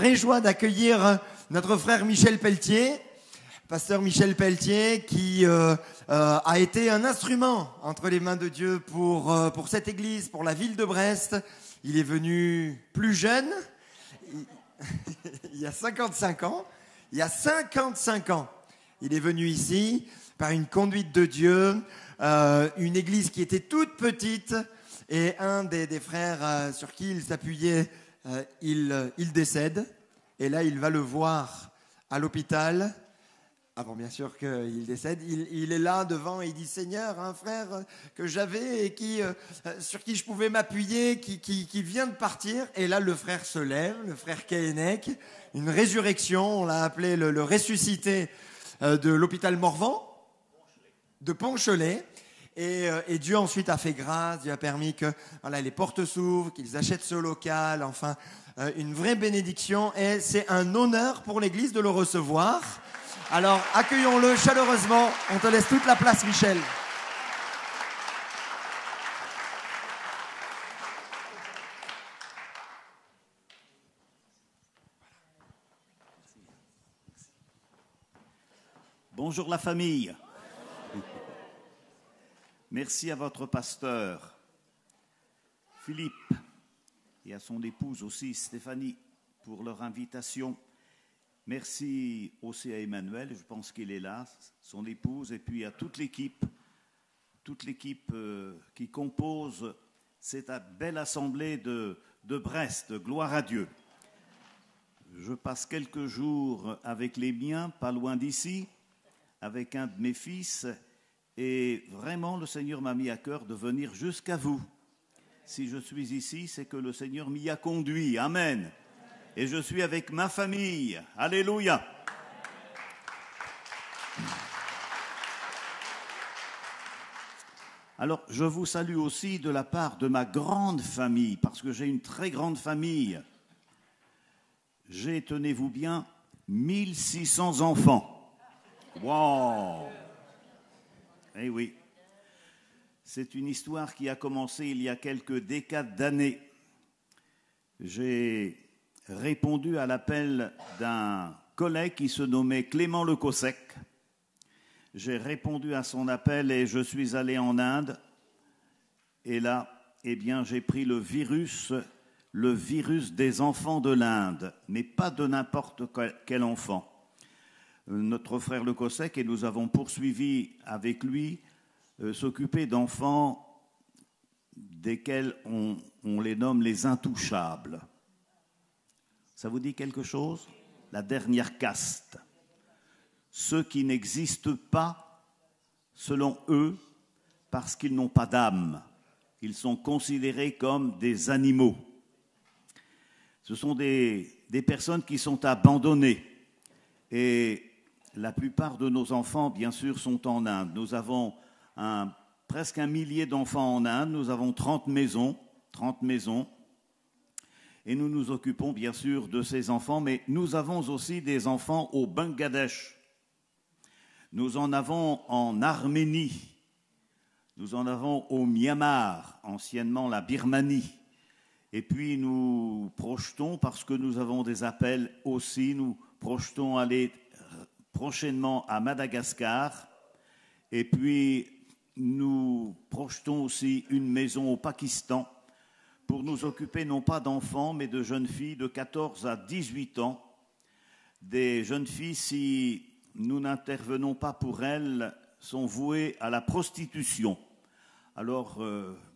vraie joie d'accueillir notre frère Michel Pelletier, pasteur Michel Pelletier, qui a été un instrument entre les mains de Dieu pour cette église, pour la ville de Brest. Il est venu plus jeune, il y a 55 ans. Il y a 55 ans, il est venu ici par une conduite de Dieu, une église qui était toute petite, et un des frères sur qui il s'appuyait, il décède. Et là, il va le voir à l'hôpital. Avant, bien sûr, qu'il décède. Il est là devant et il dit « Seigneur, un frère que j'avais et sur qui je pouvais m'appuyer, qui vient de partir. » Et là, le frère se lève, le frère Kaenek, une résurrection. On l'a appelé le ressuscité de l'hôpital Morvan, de Ponchelet. Et Dieu ensuite a fait grâce, Dieu a permis que les portes s'ouvrent, qu'ils achètent ce local, enfin, une vraie bénédiction. Et c'est un honneur pour l'Église de le recevoir. Alors, accueillons-le chaleureusement. On te laisse toute la place, Michel. Bonjour la famille. Merci à votre pasteur, Philippe, et à son épouse aussi, Stéphanie, pour leur invitation. Merci aussi à Emmanuel, je pense qu'il est là, son épouse, et puis à toute l'équipe qui compose cette belle assemblée de Brest. Gloire à Dieu. Je passe quelques jours avec les miens, pas loin d'ici, avec un de mes fils, et vraiment le Seigneur m'a mis à cœur de venir jusqu'à vous. Si je suis ici, c'est que le Seigneur m'y a conduit. Amen. Et je suis avec ma famille. Alléluia. Alors, je vous salue aussi de la part de ma grande famille, parce que j'ai une très grande famille. J'ai, tenez-vous bien, 1600 enfants. Wow! Eh oui. C'est une histoire qui a commencé il y a quelques décades d'années. J'ai répondu à l'appel d'un collègue qui se nommait Clément Le Cossec. J'ai répondu à son appel et je suis allé en Inde. Et là, eh bien, j'ai pris le virus des enfants de l'Inde, mais pas de n'importe quel enfant. Notre frère Le Cossec, et nous avons poursuivi avec lui, s'occuper d'enfants desquels on les nomme les intouchables. Ça vous dit quelque chose? La dernière caste. Ceux qui n'existent pas, selon eux, parce qu'ils n'ont pas d'âme. Ils sont considérés comme des animaux. Ce sont des personnes qui sont abandonnées. Et la plupart de nos enfants, bien sûr, sont en Inde. Nous avons presque 1 millier d'enfants en Inde. Nous avons 30 maisons. Et nous nous occupons, bien sûr, de ces enfants. Mais nous avons aussi des enfants au Bangladesh. Nous en avons en Arménie. Nous en avons au Myanmar, anciennement la Birmanie. Et puis nous projetons, parce que nous avons des appels aussi, nous projetons aller prochainement à Madagascar. Et puis nous projetons aussi une maison au Pakistan pour nous occuper non pas d'enfants, mais de jeunes filles de 14 à 18 ans. Des jeunes filles, si nous n'intervenons pas pour elles, sont vouées à la prostitution. Alors,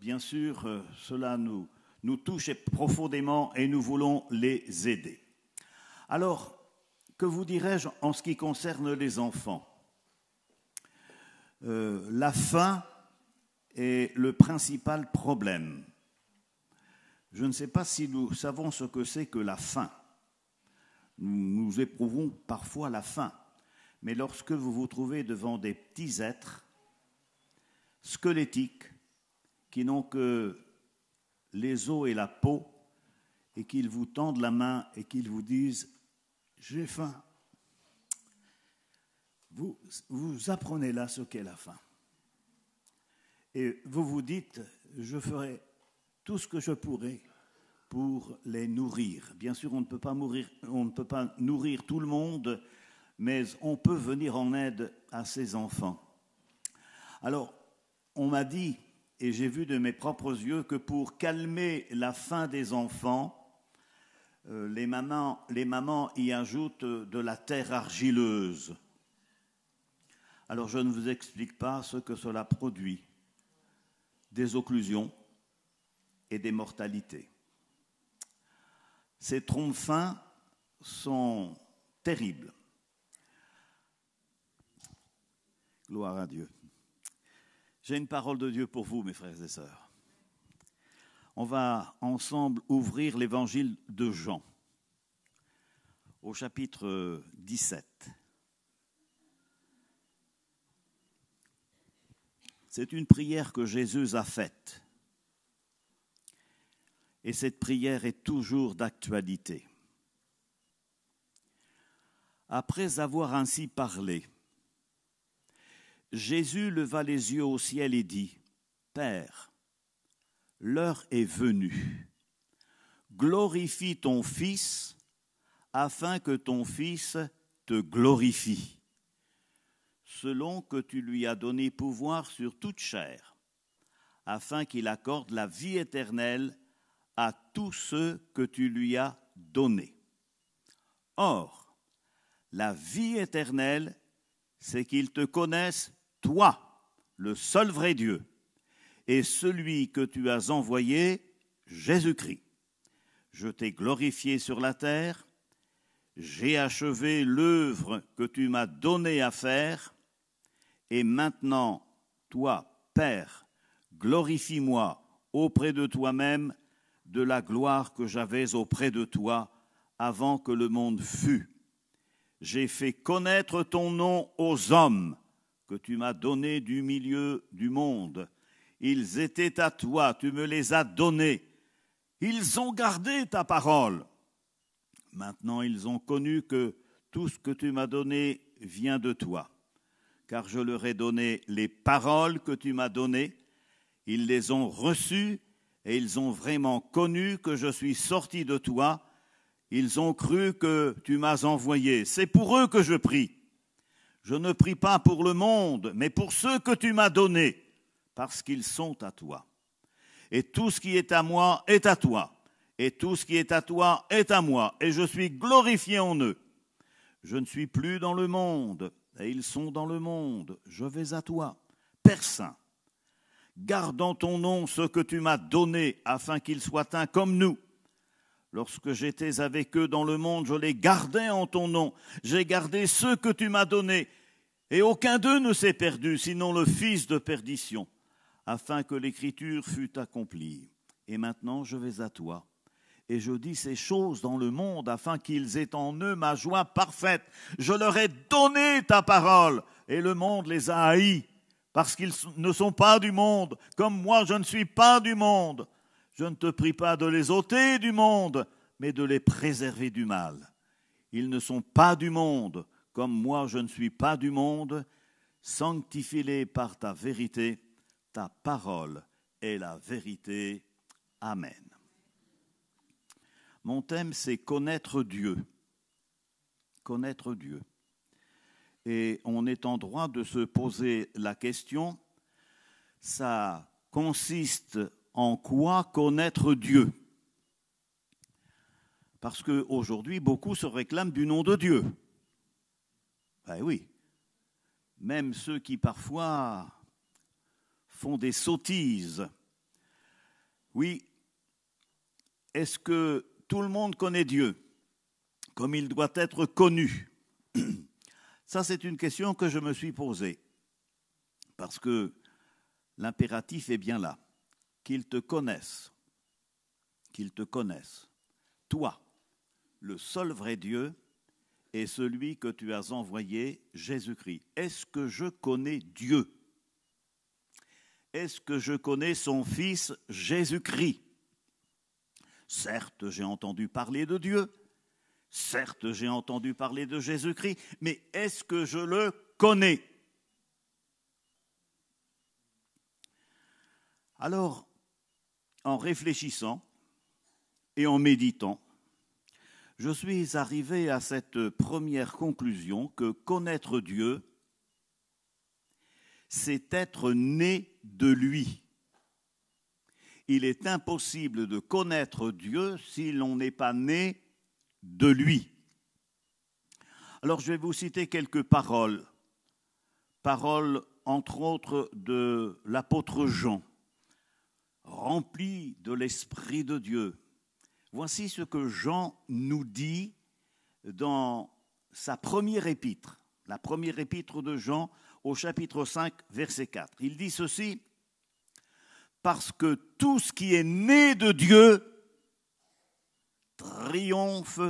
bien sûr, cela nous touche profondément et nous voulons les aider. Alors, que vous dirais-je en ce qui concerne les enfants? La faim est le principal problème. Je ne sais pas si nous savons ce que c'est que la faim. Nous éprouvons parfois la faim. Mais lorsque vous vous trouvez devant des petits êtres squelettiques qui n'ont que les os et la peau et qu'ils vous tendent la main et qu'ils vous disent « j'ai faim », vous apprenez là ce qu'est la faim. Et vous vous dites « je ferai tout ce que je pourrai pour les nourrir. Bien sûr, on ne peut pas nourrir tout le monde, mais on peut venir en aide à ces enfants. Alors, on m'a dit, et j'ai vu de mes propres yeux, que pour calmer la faim des enfants, les mamans y ajoutent de la terre argileuse. Alors, je ne vous explique pas ce que cela produit. Des occlusions et des mortalités. Ces trompe-fins sont terribles. Gloire à Dieu. J'ai une parole de Dieu pour vous, mes frères et sœurs. On va ensemble ouvrir l'évangile de Jean, au chapitre 17. C'est une prière que Jésus a faite. Et cette prière est toujours d'actualité. Après avoir ainsi parlé, Jésus leva les yeux au ciel et dit, « Père, l'heure est venue. Glorifie ton Fils, afin que ton Fils te glorifie, selon que tu lui as donné pouvoir sur toute chair, afin qu'il accorde la vie éternelle à tous ceux que tu lui as donnés. Or, la vie éternelle, c'est qu'ils te connaissent, toi, le seul vrai Dieu, et celui que tu as envoyé, Jésus-Christ. Je t'ai glorifié sur la terre, j'ai achevé l'œuvre que tu m'as donnée à faire, et maintenant, toi, Père, glorifie-moi auprès de toi-même de la gloire que j'avais auprès de toi avant que le monde fût. J'ai fait connaître ton nom aux hommes que tu m'as donnés du milieu du monde. Ils étaient à toi, tu me les as donnés. Ils ont gardé ta parole. Maintenant, ils ont connu que tout ce que tu m'as donné vient de toi. Car je leur ai donné les paroles que tu m'as données. Ils les ont reçues et ils ont vraiment connu que je suis sorti de toi. Ils ont cru que tu m'as envoyé. C'est pour eux que je prie. Je ne prie pas pour le monde, mais pour ceux que tu m'as donnés, parce qu'ils sont à toi. Et tout ce qui est à moi est à toi. Et tout ce qui est à toi est à moi. Et je suis glorifié en eux. Je ne suis plus dans le monde, et ils sont dans le monde. Je vais à toi. Père Saint, garde en ton nom ce que tu m'as donné, afin qu'ils soient un comme nous. Lorsque j'étais avec eux dans le monde, je les gardais en ton nom. J'ai gardé ceux que tu m'as donnés. Et aucun d'eux ne s'est perdu, sinon le fils de perdition, afin que l'écriture fût accomplie. Et maintenant, je vais à toi. Et je dis ces choses dans le monde, afin qu'ils aient en eux ma joie parfaite. Je leur ai donné ta parole, et le monde les a haïs, parce qu'ils ne sont pas du monde, comme moi je ne suis pas du monde. Je ne te prie pas de les ôter du monde, mais de les préserver du mal. Ils ne sont pas du monde, comme moi je ne suis pas du monde. Sanctifie-les par ta vérité, ta parole est la vérité. Amen. Mon thème, c'est connaître Dieu. Connaître Dieu. Et on est en droit de se poser la question, ça consiste en quoi connaître Dieu? Parce qu'aujourd'hui, beaucoup se réclament du nom de Dieu. Ben oui. Même ceux qui parfois font des sottises. Oui. Est-ce que tout le monde connaît Dieu comme il doit être connu? Ça, c'est une question que je me suis posée. Parce que l'impératif est bien là. Qu'ils te connaissent. Qu'ils te connaissent. Toi, le seul vrai Dieu, et celui que tu as envoyé, Jésus-Christ. Est-ce que je connais Dieu? Est-ce que je connais son Fils Jésus-Christ? Certes, j'ai entendu parler de Dieu. Certes, j'ai entendu parler de Jésus-Christ. Mais est-ce que je le connais? Alors, en réfléchissant, et en méditant, je suis arrivé à cette première conclusion que connaître Dieu, c'est être né de lui. Il est impossible de connaître Dieu si l'on n'est pas né de lui. Alors je vais vous citer quelques paroles. Paroles entre autres de l'apôtre Jean, rempli de l'Esprit de Dieu. Voici ce que Jean nous dit dans sa première épître, la première épître de Jean au chapitre 5, verset 4. Il dit ceci: parce que tout ce qui est né de Dieu triomphe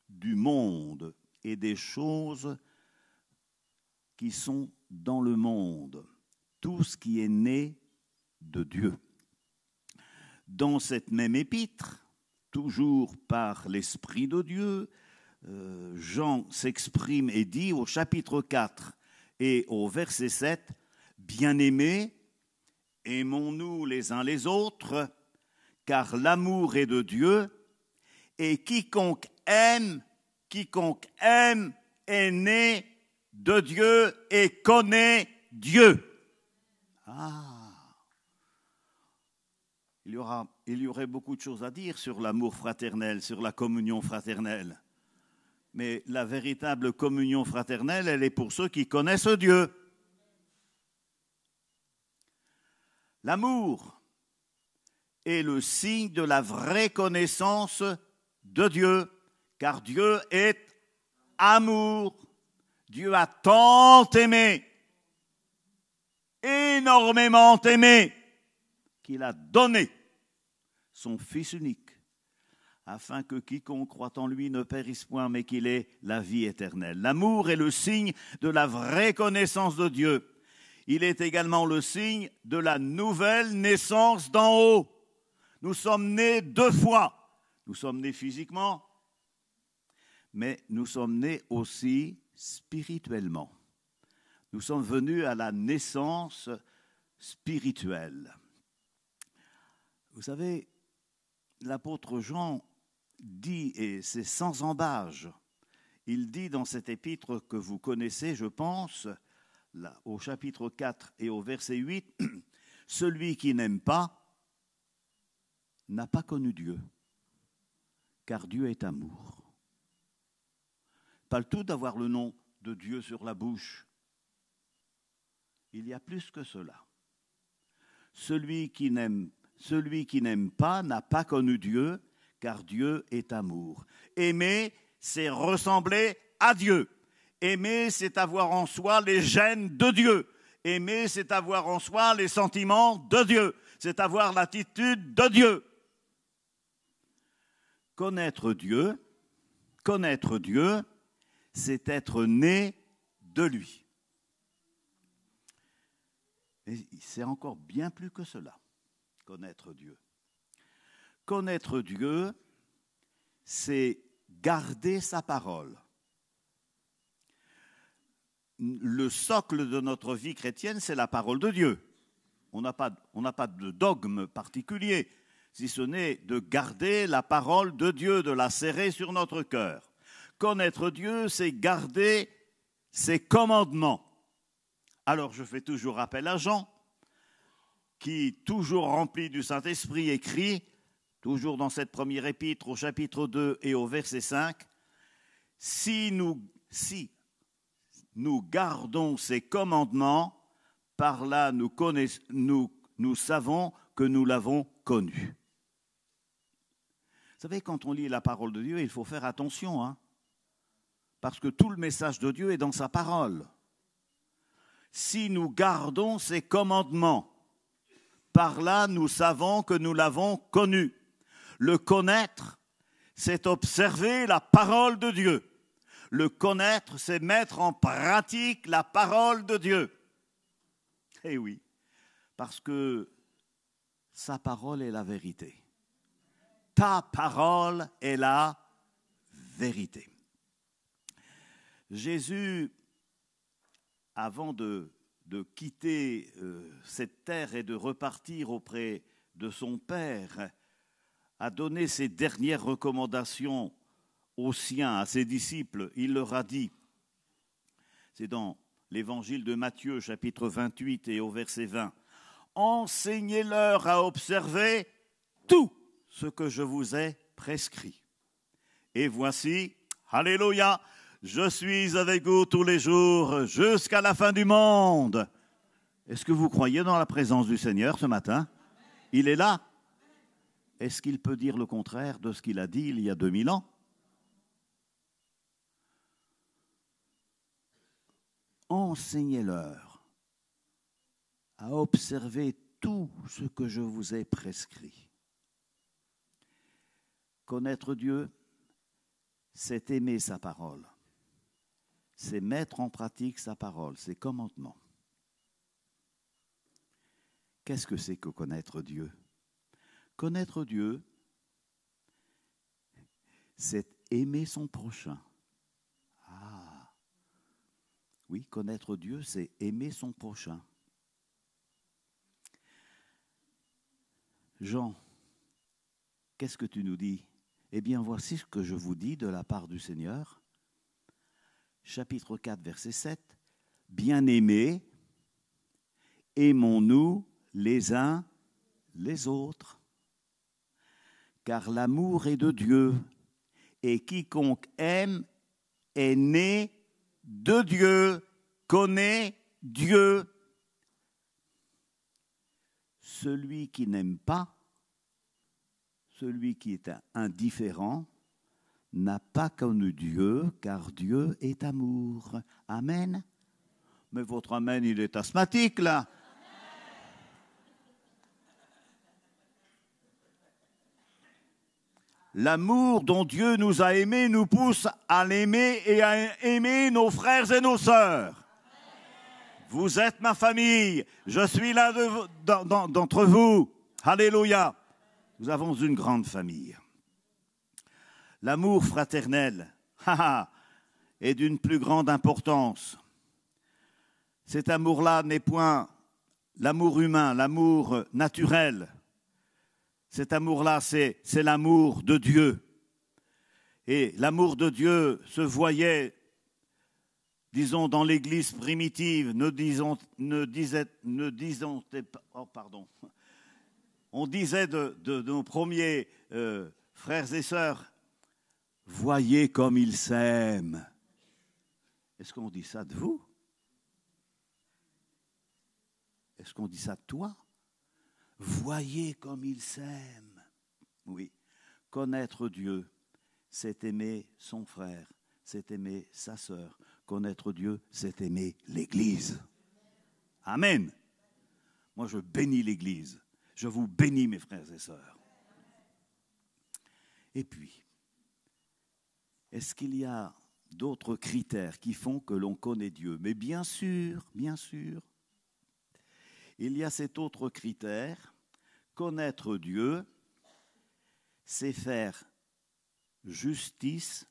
du monde et des choses qui sont dans le monde. Tout ce qui est né de Dieu. Dans cette même épître, toujours par l'Esprit de Dieu, Jean s'exprime et dit au chapitre 4 et au verset 7, « Bien-aimés, aimons-nous les uns les autres, car l'amour est de Dieu, et quiconque aime est né de Dieu et connaît Dieu. » Il y aurait beaucoup de choses à dire sur l'amour fraternel, sur la communion fraternelle. Mais la véritable communion fraternelle, elle est pour ceux qui connaissent Dieu. L'amour est le signe de la vraie connaissance de Dieu, car Dieu est amour. Dieu a tant aimé, énormément aimé, qu'il a donné son Fils unique, afin que quiconque croit en lui ne périsse point, mais qu'il ait la vie éternelle. L'amour est le signe de la vraie connaissance de Dieu. Il est également le signe de la nouvelle naissance d'en haut. Nous sommes nés 2 fois. Nous sommes nés physiquement, mais nous sommes nés aussi spirituellement. Nous sommes venus à la naissance spirituelle. Vous savez, l'apôtre Jean dit, et c'est sans embâge, il dit dans cet épître que vous connaissez, je pense, là, au chapitre 4 et au verset 8, « Celui qui n'aime pas n'a pas connu Dieu, car Dieu est amour. » Pas le tout d'avoir le nom de Dieu sur la bouche. Il y a plus que cela. Celui qui n'aime pas n'a pas connu Dieu, car Dieu est amour. Aimer, c'est ressembler à Dieu. Aimer, c'est avoir en soi les gènes de Dieu. Aimer, c'est avoir en soi les sentiments de Dieu. C'est avoir l'attitude de Dieu. Connaître Dieu, c'est être né de lui. Et c'est encore bien plus que cela, connaître Dieu. Connaître Dieu, c'est garder sa parole. Le socle de notre vie chrétienne, c'est la parole de Dieu. On n'a pas de dogme particulier, si ce n'est de garder la parole de Dieu, de la serrer sur notre cœur. Connaître Dieu, c'est garder ses commandements. Alors je fais toujours appel à Jean, qui, toujours rempli du Saint-Esprit, écrit, toujours dans cette première épître, au chapitre 2 et au verset 5, « Si nous gardons ses commandements, par là nous savons que nous l'avons connu. » Vous savez, quand on lit la parole de Dieu, il faut faire attention, hein, parce que tout le message de Dieu est dans sa parole. Si nous gardons ses commandements, par là nous savons que nous l'avons connu. Le connaître, c'est observer la parole de Dieu. Le connaître, c'est mettre en pratique la parole de Dieu. Eh oui, parce que sa parole est la vérité. Ta parole est la vérité. Jésus, avant de quitter cette terre et de repartir auprès de son Père, a donné ses dernières recommandations aux siens, à ses disciples, il leur a dit, c'est dans l'évangile de Matthieu, chapitre 28 et au verset 20, « Enseignez-leur à observer tout ce que je vous ai prescrit. Et voici, alléluia, je suis avec vous tous les jours jusqu'à la fin du monde. » Est-ce que vous croyez dans la présence du Seigneur ce matin? Il est là. Est-ce qu'il peut dire le contraire de ce qu'il a dit il y a 2000 ans? Enseignez-leur à observer tout ce que je vous ai prescrit. Connaître Dieu, c'est aimer sa parole. C'est mettre en pratique sa parole, ses commandements. Qu'est-ce que c'est que connaître Dieu? Connaître Dieu, c'est aimer son prochain. Ah, oui, connaître Dieu, c'est aimer son prochain. Jean, qu'est-ce que tu nous dis? Eh bien, voici ce que je vous dis de la part du Seigneur. Chapitre 4, verset 7. Bien-aimés, aimons-nous les uns les autres. Car l'amour est de Dieu, et quiconque aime est né de Dieu, connaît Dieu. Celui qui n'aime pas, celui qui est indifférent, n'a pas connu Dieu, car Dieu est amour. Amen. Mais votre amen, il est asthmatique, là. L'amour dont Dieu nous a aimés nous pousse à l'aimer et à aimer nos frères et nos sœurs. Vous êtes ma famille, je suis l'un d'entre vous. Alléluia. Nous avons une grande famille. L'amour fraternel est d'une plus grande importance. Cet amour-là n'est point l'amour humain, l'amour naturel. Cet amour-là, c'est l'amour de Dieu. Et l'amour de Dieu se voyait, disons, dans l'Église primitive, on disait de nos premiers frères et sœurs, voyez comme ils s'aiment. Est-ce qu'on dit ça de vous? Est-ce qu'on dit ça de toi? Voyez comme ils s'aiment. Oui, connaître Dieu, c'est aimer son frère, c'est aimer sa sœur. Connaître Dieu, c'est aimer l'Église. Amen. Moi, je bénis l'Église. Je vous bénis, mes frères et sœurs. Et puis, est-ce qu'il y a d'autres critères qui font que l'on connaît Dieu? Mais bien sûr, il y a cet autre critère. Connaître Dieu, c'est faire justice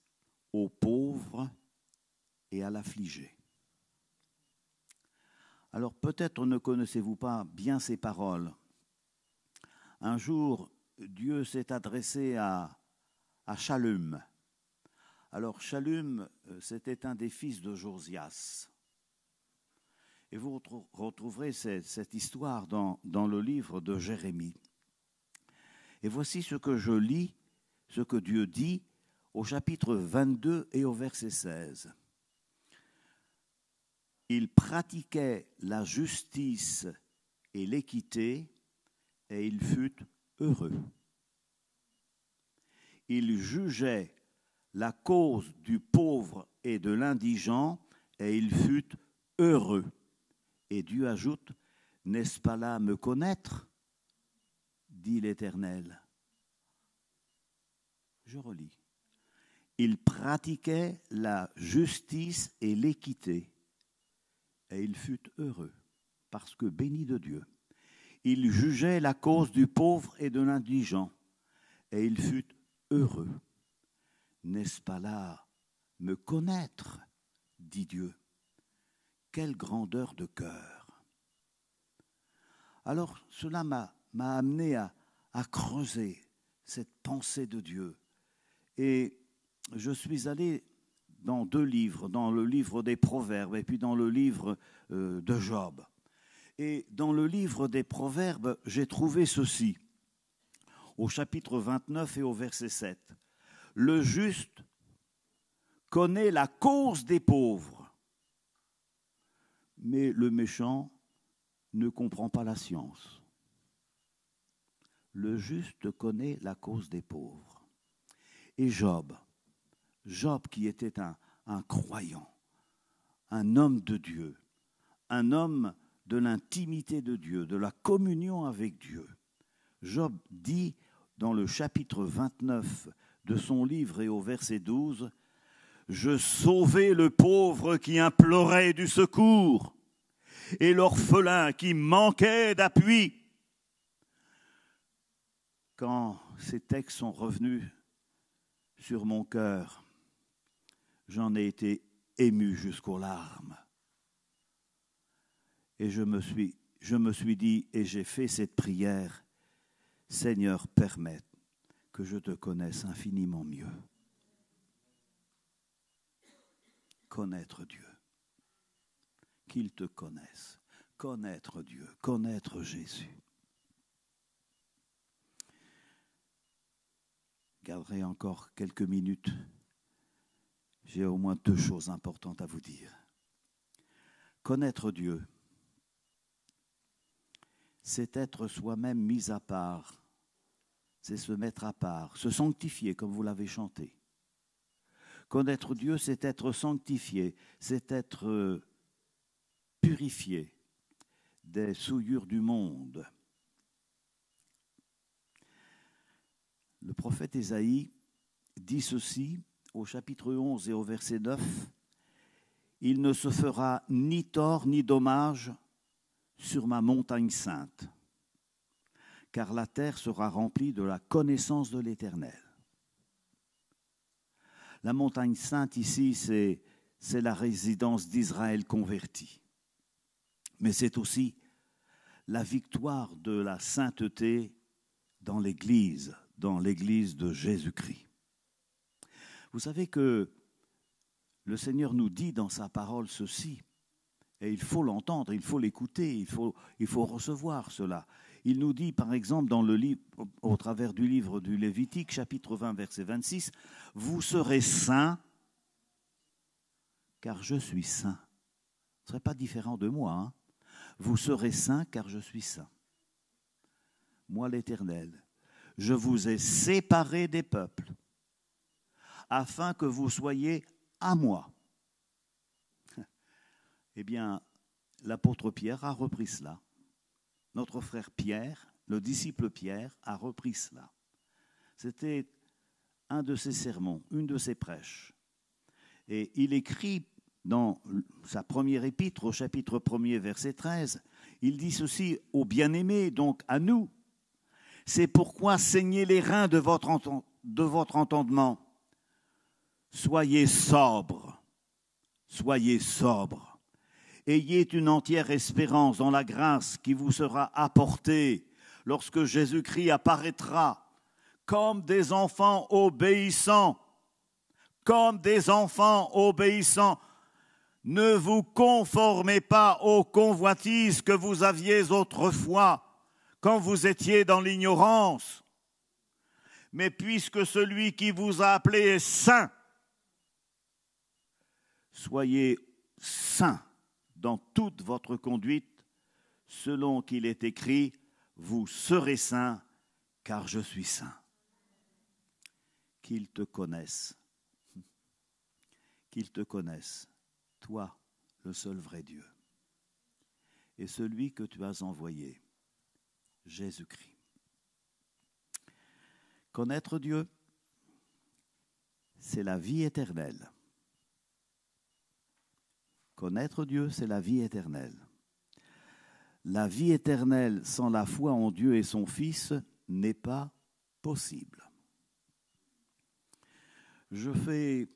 aux pauvres et à l'affligé. Alors peut-être ne connaissez-vous pas bien ces paroles. Un jour, Dieu s'est adressé à Shallum. Alors Shallum, c'était un des fils de Josias. Et vous retrouverez cette histoire dans le livre de Jérémie. Et voici ce que je lis, ce que Dieu dit au chapitre 22 et au verset 16. Il pratiquait la justice et l'équité, et il fut heureux. Il jugeait la cause du pauvre et de l'indigent, et il fut heureux. Et Dieu ajoute, n'est-ce pas là me connaître, dit l'Éternel. Je relis. Il pratiquait la justice et l'équité, et il fut heureux, parce que béni de Dieu. Il jugeait la cause du pauvre et de l'indigent, et il fut heureux. N'est-ce pas là me connaître, dit Dieu. Quelle grandeur de cœur. Alors cela m'a amené à creuser cette pensée de Dieu. Et je suis allé dans 2 livres, dans le livre des Proverbes et puis dans le livre de Job. Et dans le livre des Proverbes, j'ai trouvé ceci, au chapitre 29 et au verset 7. Le juste connaît la cause des pauvres, mais le méchant ne comprend pas la science. Le juste connaît la cause des pauvres. Et Job qui était un croyant, un homme de Dieu, un homme de l'intimité de Dieu, de la communion avec Dieu. Job dit dans le chapitre 29 de son livre et au verset 12, « Je sauvai le pauvre qui implorait du secours et l'orphelin qui manquait d'appui. » Quand ces textes sont revenus sur mon cœur, j'en ai été ému jusqu'aux larmes. Et je me suis dit, et j'ai fait cette prière, « Seigneur, permette que je te connaisse infiniment mieux. » Connaître Dieu, qu'il te connaisse, connaître Dieu, connaître Jésus. Je garderai encore quelques minutes. J'ai au moins 2 choses importantes à vous dire. Connaître Dieu, c'est être soi-même mis à part, c'est se mettre à part, se sanctifier comme vous l'avez chanté. Connaître Dieu, c'est être sanctifié, c'est être purifié des souillures du monde. Le prophète Ésaïe dit ceci au chapitre 11 et au verset 9, « Il ne se fera ni tort ni dommage sur ma montagne sainte, car la terre sera remplie de la connaissance de l'Éternel. » La montagne sainte ici, c'est la résidence d'Israël converti. Mais c'est aussi la victoire de la sainteté dans l'Église de Jésus-Christ. Vous savez que le Seigneur nous dit dans sa parole ceci, et il faut l'entendre, il faut l'écouter, il faut recevoir cela. Il nous dit, par exemple, dans le livre, au travers du livre du Lévitique, chapitre 20, verset 26, « Vous serez saints, car je suis saint. » Ce ne serait pas différent de moi. Hein? Vous serez saints, car je suis saint. Moi, l'Éternel, je vous ai séparés des peuples, afin que vous soyez à moi. Eh bien, l'apôtre Pierre a repris cela. Notre frère Pierre, le disciple Pierre, a repris cela. C'était un de ses sermons, une de ses prêches. Et il écrit dans sa première épître, au chapitre 1er, verset 13, il dit ceci aux bien-aimés, donc à nous. « C'est pourquoi saignez les reins de votre entendement. Soyez sobres, soyez sobres. Ayez une entière espérance dans la grâce qui vous sera apportée lorsque Jésus-Christ apparaîtra comme des enfants obéissants. Comme des enfants obéissants. Ne vous conformez pas aux convoitises que vous aviez autrefois quand vous étiez dans l'ignorance. Mais puisque celui qui vous a appelé est saint, soyez saints dans toute votre conduite, selon qu'il est écrit, vous serez saints, car je suis saint. Qu'ils te connaissent, toi, le seul vrai Dieu, et celui que tu as envoyé, Jésus-Christ. Connaître Dieu, c'est la vie éternelle. Connaître Dieu, c'est la vie éternelle. La vie éternelle sans la foi en Dieu et son Fils n'est pas possible. Je fais,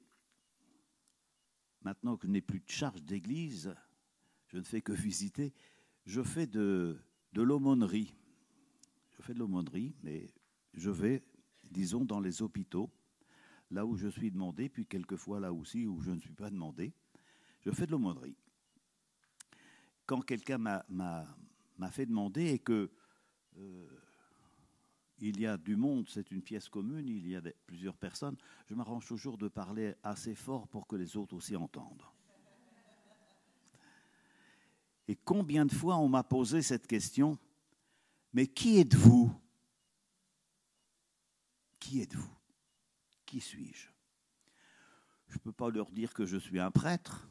maintenant que je n'ai plus de charge d'église, je ne fais que visiter, je fais de l'aumônerie. Je fais de l'aumônerie, mais je vais disons dans les hôpitaux, là où je suis demandé, puis quelquefois là aussi où je ne suis pas demandé, je fais de l'aumônerie. Quand quelqu'un m'a fait demander et que il y a du monde, c'est une pièce commune, il y a plusieurs personnes, je m'arrange toujours de parler assez fort pour que les autres aussi entendent. Et combien de fois on m'a posé cette question, mais qui êtes-vous? Qui êtes-vous? Qui suis-je? Je ne peux pas leur dire que je suis un prêtre,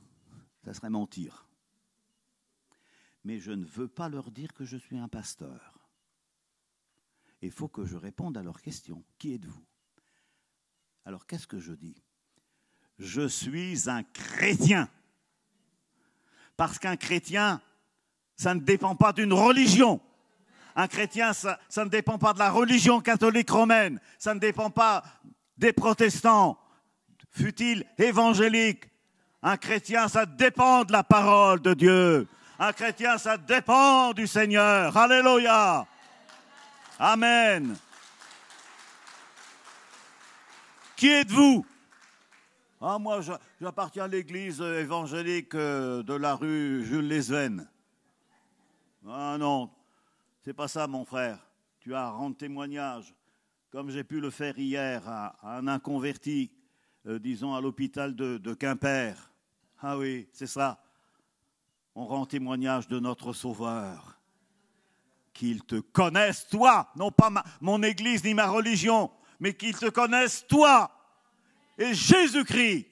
ça serait mentir. Mais je ne veux pas leur dire que je suis un pasteur. Il faut que je réponde à leur question. Qui êtes-vous? Alors qu'est-ce que je dis? Je suis un chrétien. Parce qu'un chrétien, ça ne dépend pas d'une religion. Un chrétien, ça ne dépend pas de la religion catholique romaine. Ça ne dépend pas des protestants, fut-il évangélique. Un chrétien, ça dépend de la parole de Dieu. Un chrétien, ça dépend du Seigneur. Alléluia. Amen. Qui êtes-vous? Ah, moi, j'appartiens à l'église évangélique de la rue Jules Lesven. Ah non, c'est pas ça, mon frère. Tu as à rendre témoignage, comme j'ai pu le faire hier à un inconverti, disons à l'hôpital de Quimper. Ah oui, c'est ça. On rend témoignage de notre Sauveur. Qu'ils te connaissent, toi, non pas mon église ni ma religion, mais qu'ils te connaissent, toi, et Jésus-Christ.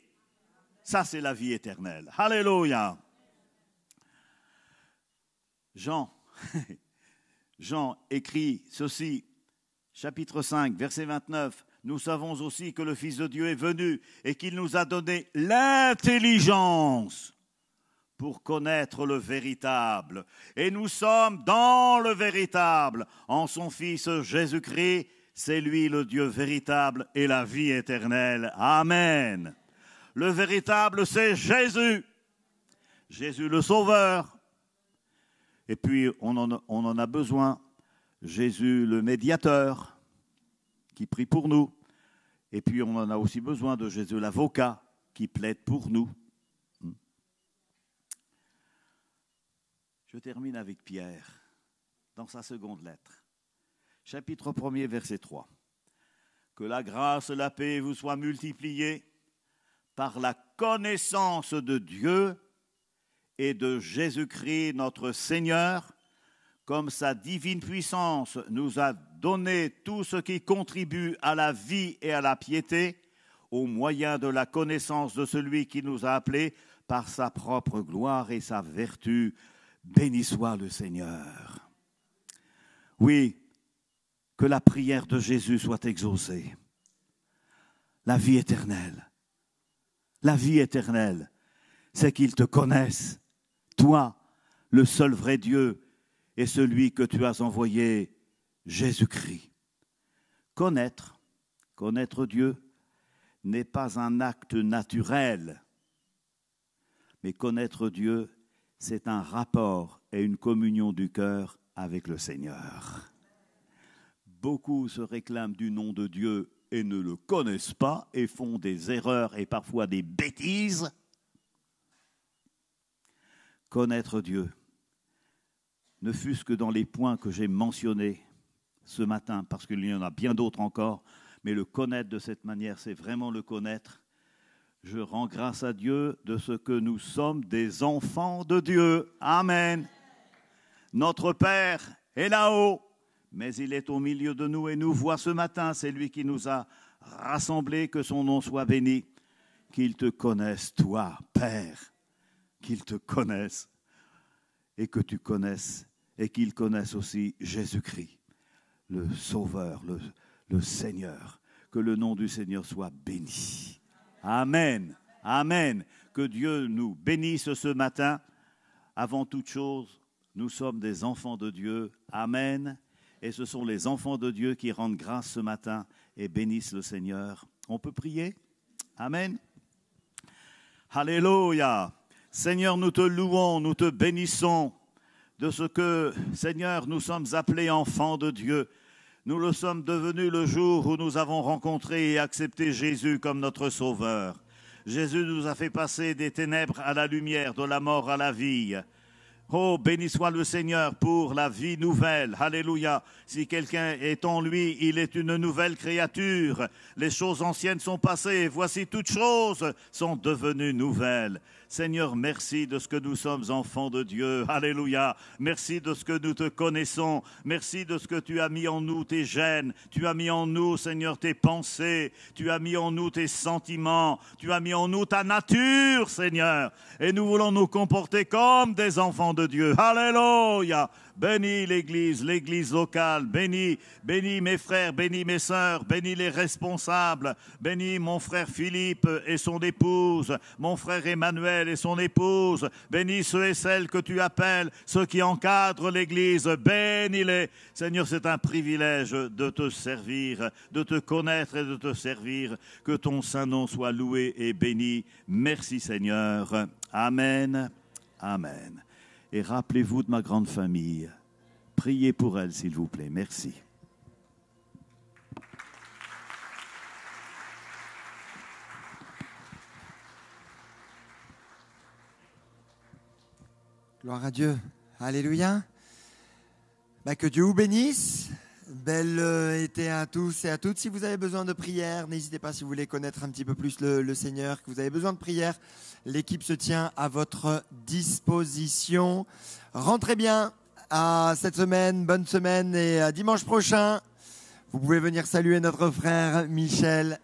Ça, c'est la vie éternelle. Alléluia. Jean écrit ceci, chapitre 5, verset 29. Nous savons aussi que le Fils de Dieu est venu et qu'il nous a donné l'intelligence pour connaître le véritable. Et nous sommes dans le véritable, en son Fils Jésus-Christ. C'est lui le Dieu véritable et la vie éternelle. Amen. Le véritable, c'est Jésus. Jésus le Sauveur. Et puis, on en a besoin. Jésus le médiateur, qui prie pour nous. Et puis, on en a aussi besoin de Jésus l'avocat, qui plaide pour nous. Je termine avec Pierre, dans sa seconde lettre. Chapitre 1er, verset 3. Que la grâce et la paix vous soient multipliées par la connaissance de Dieu et de Jésus-Christ notre Seigneur, comme sa divine puissance nous a donné tout ce qui contribue à la vie et à la piété, au moyen de la connaissance de celui qui nous a appelés par sa propre gloire et sa vertu. Béni soit le Seigneur. Oui, que la prière de Jésus soit exaucée. La vie éternelle, c'est qu'ils te connaissent, toi, le seul vrai Dieu, et celui que tu as envoyé, Jésus-Christ. Connaître Dieu n'est pas un acte naturel, mais connaître Dieu, c'est un rapport et une communion du cœur avec le Seigneur. Beaucoup se réclament du nom de Dieu et ne le connaissent pas et font des erreurs et parfois des bêtises. Connaître Dieu, ne fût-ce que dans les points que j'ai mentionnés ce matin, parce qu'il y en a bien d'autres encore, mais le connaître de cette manière, c'est vraiment le connaître. Je rends grâce à Dieu de ce que nous sommes des enfants de Dieu. Amen. Notre Père est là-haut, mais il est au milieu de nous et nous voit ce matin. C'est lui qui nous a rassemblés, que son nom soit béni. Qu'il te connaisse, toi, Père, qu'il te connaisse et que tu connaisses et qu'il connaisse aussi Jésus-Christ, le Sauveur, le Seigneur. Que le nom du Seigneur soit béni. Amen, amen. Que Dieu nous bénisse ce matin. Avant toute chose, nous sommes des enfants de Dieu. Amen. Et ce sont les enfants de Dieu qui rendent grâce ce matin et bénissent le Seigneur. On peut prier? Amen. Alléluia. Seigneur, nous te louons, nous te bénissons de ce que, Seigneur, nous sommes appelés enfants de Dieu. Nous le sommes devenus le jour où nous avons rencontré et accepté Jésus comme notre Sauveur. Jésus nous a fait passer des ténèbres à la lumière, de la mort à la vie. Oh, béni soit le Seigneur pour la vie nouvelle. Alléluia. Si quelqu'un est en lui, il est une nouvelle créature. Les choses anciennes sont passées. Voici toutes choses sont devenues nouvelles. Seigneur, merci de ce que nous sommes enfants de Dieu. Alléluia. Merci de ce que nous te connaissons. Merci de ce que tu as mis en nous, tes gènes. Tu as mis en nous, Seigneur, tes pensées. Tu as mis en nous tes sentiments. Tu as mis en nous ta nature, Seigneur. Et nous voulons nous comporter comme des enfants de Dieu. Alléluia. Bénis l'Église locale, bénis mes frères, bénis mes sœurs, bénis les responsables, bénis mon frère Philippe et son épouse, mon frère Emmanuel et son épouse, bénis ceux et celles que tu appelles, ceux qui encadrent l'Église, bénis-les. Seigneur, c'est un privilège de te servir, de te connaître et de te servir, que ton saint nom soit loué et béni. Merci Seigneur. Amen. Amen. Et rappelez-vous de ma grande famille. Priez pour elle, s'il vous plaît. Merci. Gloire à Dieu. Alléluia. Que Dieu vous bénisse. Bel été à tous et à toutes. Si vous avez besoin de prière, n'hésitez pas, si vous voulez connaître un petit peu plus le Seigneur, que vous avez besoin de prière. L'équipe se tient à votre disposition. Rentrez bien à cette semaine, bonne semaine, et à dimanche prochain, vous pouvez venir saluer notre frère Michel